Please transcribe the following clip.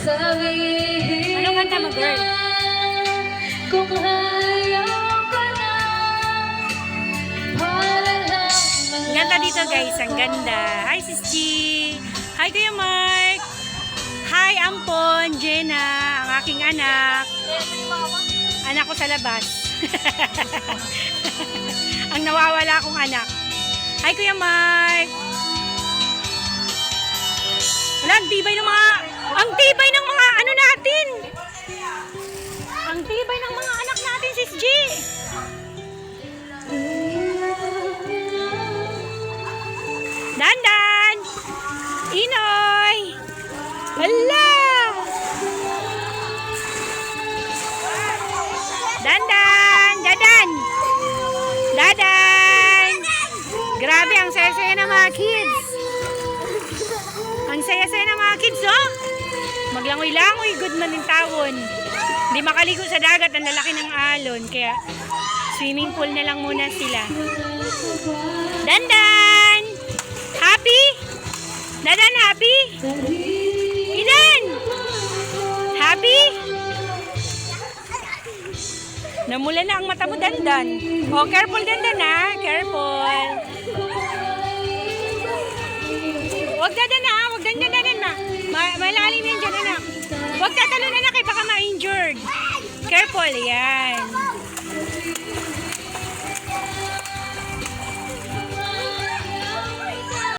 Anong kanta mo, girl? Kung ayaw ka na, para lang Ang ganda dito, guys. Ang ganda. Hi, Sis G. Hi, Kuya Mark. Hi, Ampon, Jenna, ang aking anak. Anak ko sa labas. Ang nawawala kong anak. Hi, Kuya Mark. Wala, ang tibay ng mga ano natin. Ang tibay ng mga anak natin, Sis G. Dandan! Inoy! Hala! Dandan! Dadan! Dadan! Grabe, ang saya-saya ng mga kids. Ang saya-saya ng mga kids, oh! Maglangoy-langoy, good man yung tawon. Hindi makaligo sa dagat, ang lalaki ng alon. Kaya, swimming pool na lang muna sila. Dandan! Happy? Dadan, happy? Idan! Happy? Namula na ang mata mo, Dandan. Oh, careful, Dandan, ha? Careful. Huwag Dadan, ha? Huwag Dadan, ma. Malalim yan dyan, anak. Huwag tatalo na, anak, baka ma-injured. Careful, yan.